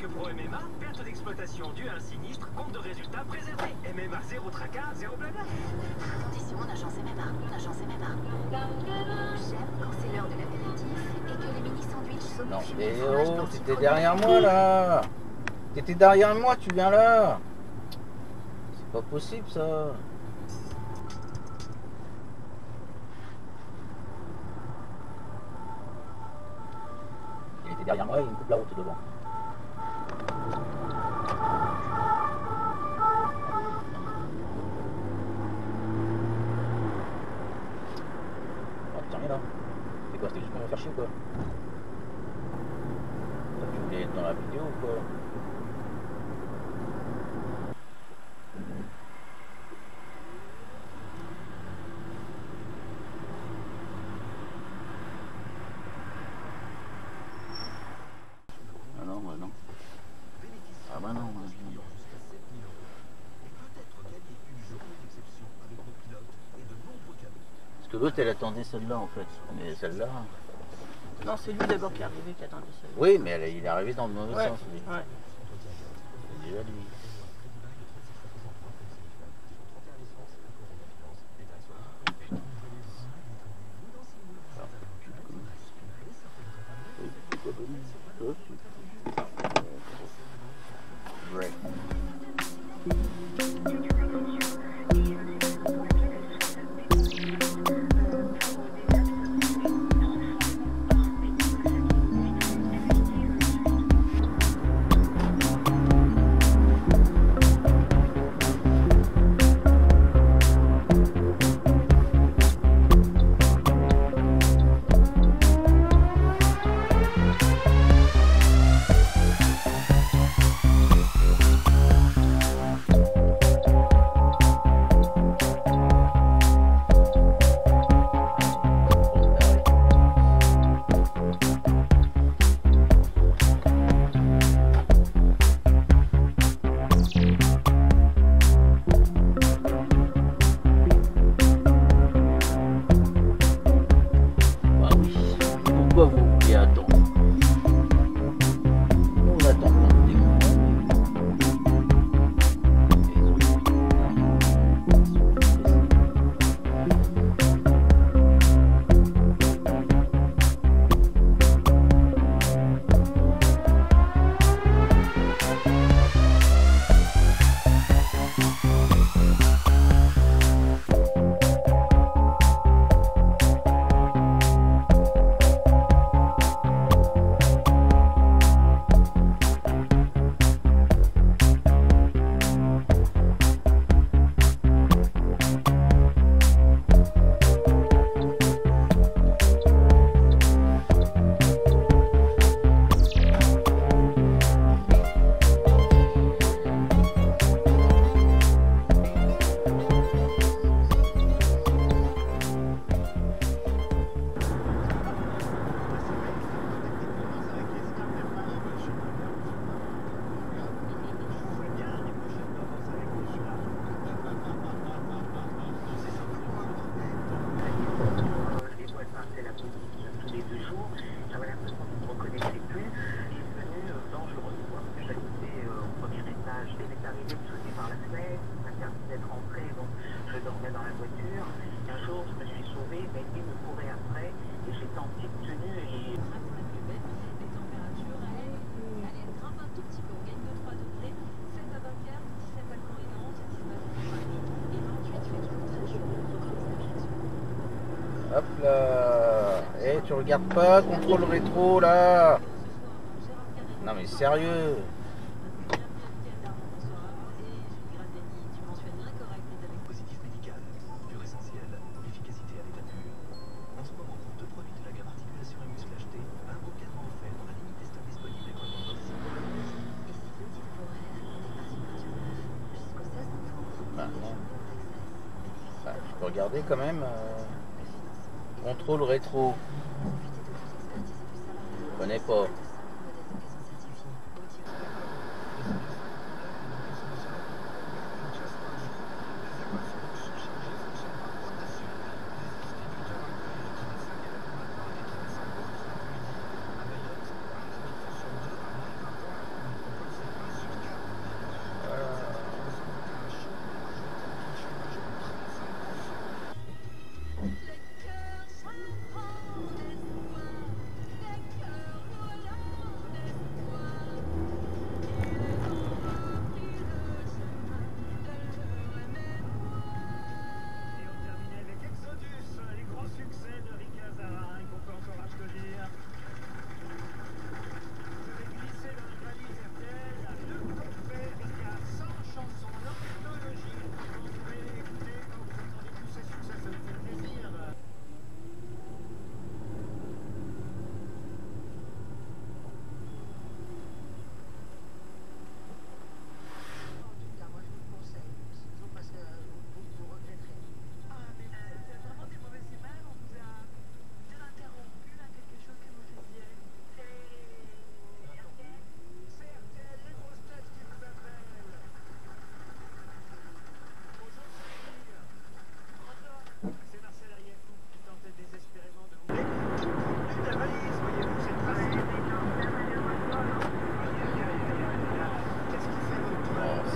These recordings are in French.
Puisque pour MMA, perte d'exploitation due à un sinistre, compte de résultats préservé. MMA, zéro tracas, zéro blabla. Attention, on agence MMA. J'aime quand c'est l'heure de l'apéritif et que les mini sandwichs sont Non, mais oh, t'étais derrière moi là. T'étais derrière moi, tu viens là. C'est pas possible ça. Il était derrière moi et il me coupe la route devant. Là. C'est quoi, c'était juste pour me faire chier ou quoi? Tu voulais être dans la vidéo ou quoi? Ah non, bah non. Ah bah non. Parce que l'autre elle attendait celle-là en fait, mais celle-là... Non, c'est lui d'abord qui est arrivé, qui attendait celle-là. Oui, mais il est arrivé dans le mauvais sens. Lui. Ouais. C'est déjà lui. Right. Hop là. Eh, tu regardes pas, contrôle rétro là. Non mais sérieux. Regardez quand même contrôle rétro, je connais pas.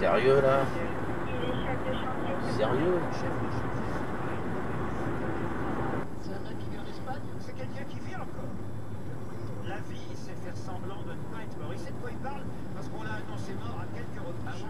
Sérieux là? Sérieux? C'est un mec qui vient d'Espagne? C'est quelqu'un qui vit encore. La vie, c'est faire semblant de ne pas être mort. Il sait de quoi il parle parce qu'on l'a annoncé mort à quelques reprises.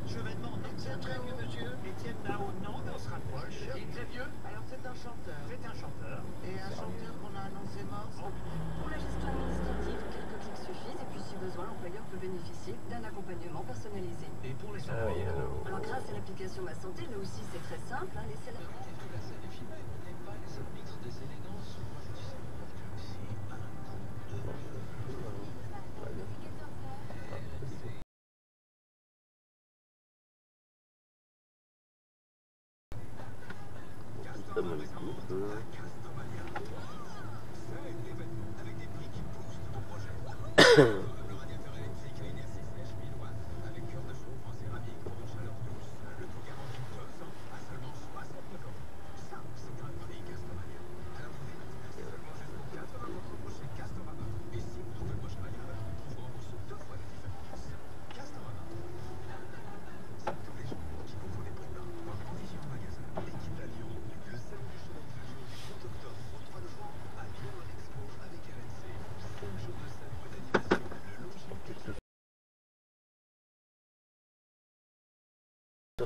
Chevènement, non. C'est très vieux, monsieur. Étienne Dao, non, mais on se rapproche. Il est très vieux? Alors c'est un chanteur. C'est un chanteur. Et un chanteur qu'on a annoncé mort? Pour la gestion administrative, quelques clics suffisent et puis si besoin, l'employeur peut bénéficier d'un accompagnement personnalisé. Et pour les salariés? Alors grâce à l'application Ma Santé, là aussi c'est très simple, hein, les salariés.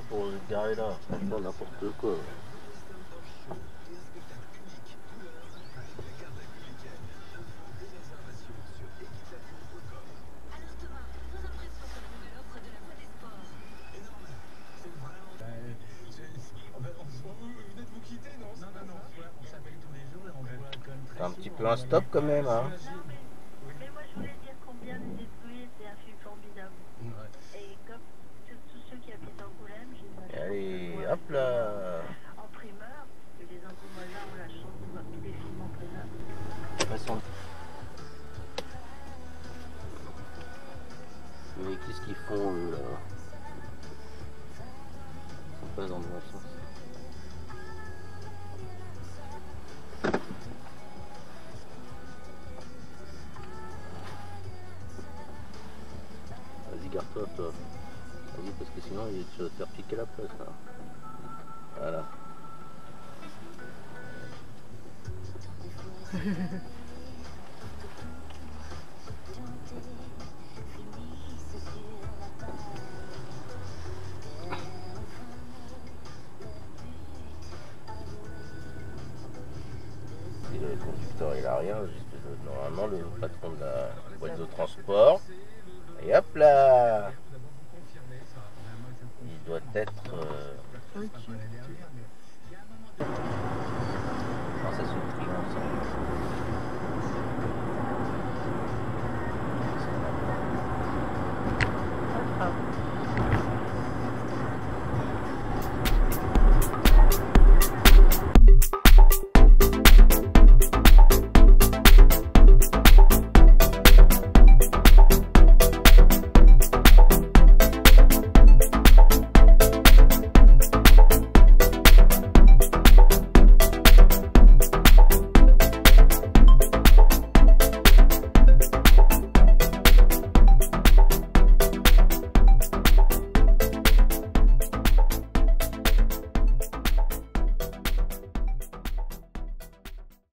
Pour se garer là, franchement n'importe quoi. C'est un petit peu un stop quand même, hein. Mais moi je voulais dire combien les dépouillés, c'est un film formidable. Et comme tous ceux qui habitent Angoulême, j'ai Allez, hop là. en primeur, que les Angoumoisins ont la chance de voir tous les films en primeur. Mais qu'est-ce qu'ils font eux là? Ils sont pas dans le bon sens. Vas-y, garde-toi, toi. Vas-y, parce que sinon tu vas te faire piquer la place là. Voilà. Si le conducteur il a rien, juste normalement le patron de la boîte de transport. Et hop là! Il doit être